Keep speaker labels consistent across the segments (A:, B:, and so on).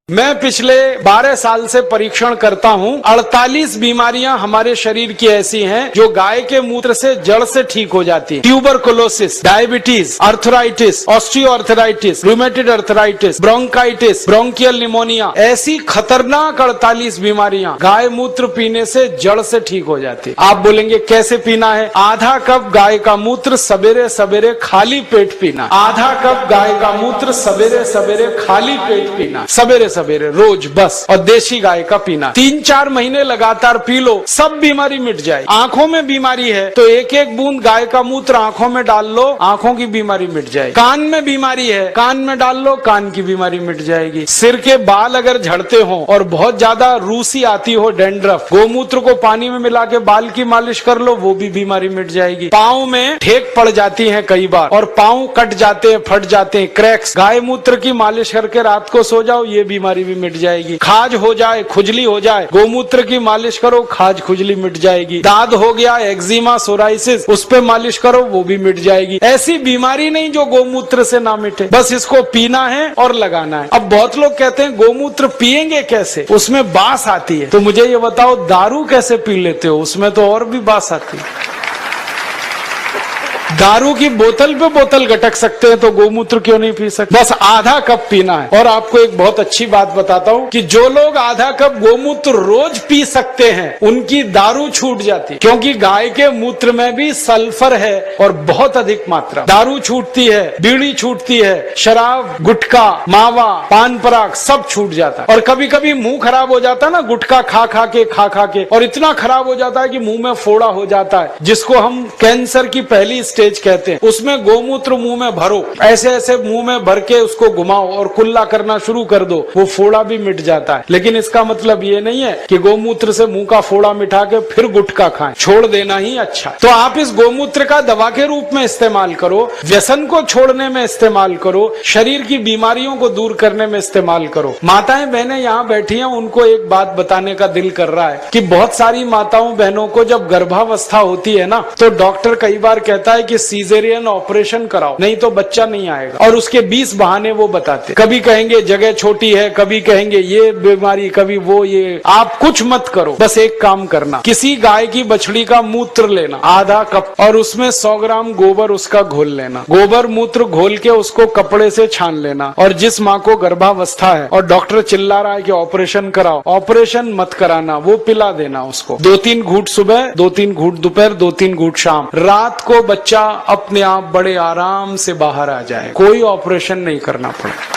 A: मैं पिछले 12 साल से परीक्षण करता हूं। 48 बीमारियां हमारे शरीर की ऐसी हैं जो गाय के मूत्र से जड़ से ठीक हो जाती हैं। Tuberculosis, diabetes, arthritis, osteoarthritis, rheumatoid arthritis, bronchitis, bronchial pneumonia, ऐसी खतरनाक 48 बीमारियां गाय मूत्र पीने से जड़ से ठीक हो जाती है। आप बोलेंगे कैसे पीना है? आधा कप गाय का मूत्र सवेरे सवेरे खाली पेट पीना। आधा कप गाय का मूत्र सवेरे सवेरे खाली पेट पीना, सवेरे सवेरे रोज, बस। और देशी गाय का पीना 3-4 महीने लगातार पी लो, सब बीमारी मिट जाए। आंखों में बीमारी है तो एक एक बूंद गाय का मूत्र आंखों में डाल लो, आंखों की बीमारी मिट जाए। कान में बीमारी है, कान में डाल लो, कान की बीमारी मिट जाएगी। सिर के बाल अगर झड़ते हो और बहुत ज्यादा रूसी आती हो, डैंड्रफ, गोमूत्र को पानी में मिला के बाल की मालिश कर लो, वो भी बीमारी मिट जाएगी। पाँव में ठेक पड़ जाती है कई बार और पाँव कट जाते हैं, फट जाते हैं, क्रैक्स, गाय मूत्र की मालिश करके रात को सो जाओ, ये बीमारी भी मिट जाएगी। खाज हो जाए, खुजली हो जाए, गोमूत्र की मालिश करो, खाज खुजली मिट जाएगी। दाद हो गया, एक्जिमा, सोराइसिस, उस पे मालिश करो, वो भी मिट जाएगी। ऐसी बीमारी नहीं जो गोमूत्र से ना मिटे, बस इसको पीना है और लगाना है। अब बहुत लोग कहते हैं गोमूत्र पिएंगे कैसे, उसमें बास आती है। तो मुझे ये बताओ, दारू कैसे पी लेते हो? उसमें तो और भी बास आती है। दारू की बोतल पे बोतल गटक सकते हैं तो गोमूत्र क्यों नहीं पी सकते? बस आधा कप पीना है। और आपको एक बहुत अच्छी बात बताता हूँ कि जो लोग आधा कप गोमूत्र रोज पी सकते हैं उनकी दारू छूट जाती है, क्योंकि गाय के मूत्र में भी सल्फर है और बहुत अधिक मात्रा। दारू छूटती है, बीड़ी छूटती है, शराब, गुटखा, मावा, पान पराग सब छूट जाता है। और कभी कभी मुंह खराब हो जाता है ना, गुटखा खा खा के, और इतना खराब हो जाता है कि मुंह में फोड़ा हो जाता है, जिसको हम कैंसर की पहली स्टेज कहते हैं। उसमें गोमूत्र मुंह में भरो, ऐसे ऐसे मुंह में भर के उसको घुमाओ और कुल्ला करना शुरू कर दो, वो फोड़ा भी मिट जाता है। लेकिन इसका मतलब ये नहीं है कि गोमूत्र से मुंह का फोड़ा मिटा के फिर गुटखा खाएं, छोड़ देना ही अच्छा। तो आप इस गोमूत्र का दवा के रूप में इस्तेमाल करो, व्यसन को छोड़ने में इस्तेमाल करो, शरीर की बीमारियों को दूर करने में इस्तेमाल करो। माताएं बहनें यहाँ बैठी हैं, उनको एक बात बताने का दिल कर रहा है कि बहुत सारी माताओं बहनों को जब गर्भावस्था होती है ना, तो डॉक्टर कई बार कहता है कि सीजेरियन ऑपरेशन कराओ, नहीं तो बच्चा नहीं आएगा। और उसके 20 बहाने वो बताते, कभी कहेंगे जगह छोटी है, कभी कहेंगे ये बीमारी, कभी वो ये। आप कुछ मत करो, बस एक काम करना, किसी गाय की बछड़ी का मूत्र लेना आधा कप और उसमें 100 ग्राम गोबर उसका घोल लेना। गोबर मूत्र घोल के उसको कपड़े से छान लेना। और जिस माँ को गर्भावस्था है और डॉक्टर चिल्ला रहा है कि ऑपरेशन कराओ, ऑपरेशन मत कराना, वो पिला देना उसको। 2-3 घूंट सुबह, 2-3 घूंट दोपहर, 2-3 घूंट शाम। रात को बच्चा अपने आप बड़े आराम से बाहर आ जाए, कोई ऑपरेशन नहीं करना पड़े।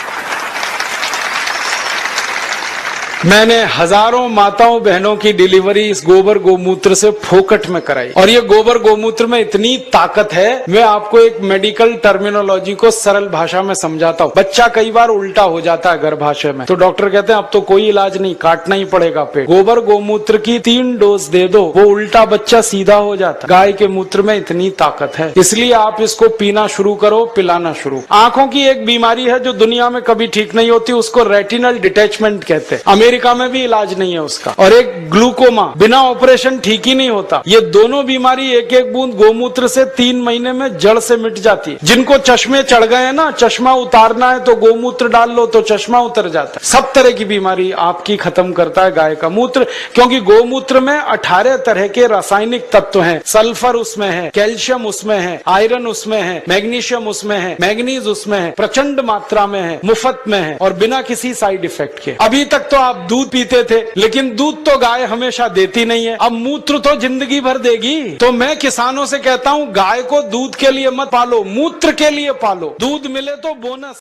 A: मैंने हजारों माताओं बहनों की डिलीवरी इस गोबर गोमूत्र से फोकट में कराई। और ये गोबर गोमूत्र में इतनी ताकत है, मैं आपको एक मेडिकल टर्मिनोलॉजी को सरल भाषा में समझाता हूँ। बच्चा कई बार उल्टा हो जाता है गर्भाशय में, तो डॉक्टर कहते हैं अब तो कोई इलाज नहीं, काटना ही पड़ेगा पेट। गोबर गोमूत्र की 3 डोज दे दो, वो उल्टा बच्चा सीधा हो जाता। गाय के मूत्र में इतनी ताकत है, इसलिए आप इसको पीना शुरू करो, पिलाना शुरू। आंखों की एक बीमारी है जो दुनिया में कभी ठीक नहीं होती, उसको रेटिनल डिटैचमेंट कहते हैं। अमेरिका में भी इलाज नहीं है उसका। और एक ग्लूकोमा, बिना ऑपरेशन ठीक ही नहीं होता। ये दोनों बीमारी एक एक बूंद गोमूत्र से 3 महीने में जड़ से मिट जाती है। जिनको चश्मे चढ़ गए हैं ना, चश्मा उतारना है तो गोमूत्र डाल लो तो चश्मा उतर जाता है। सब तरह की बीमारी आपकी खत्म करता है गाय का मूत्र, क्योंकि गोमूत्र में 18 तरह के रासायनिक तत्व हैं। सल्फर उसमें है, कैल्शियम उसमें है, आयरन उसमें है, मैग्नीशियम उसमें है, मैग्नीज उसमें है, प्रचंड मात्रा में है, मुफ्त में है और बिना किसी साइड इफेक्ट के। अभी तक तो आप दूध पीते थे, लेकिन दूध तो गाय हमेशा देती नहीं है, अब मूत्र तो जिंदगी भर देगी। तो मैं किसानों से कहता हूँ, गाय को दूध के लिए मत पालो, मूत्र के लिए पालो। दूध मिले तो बोनस।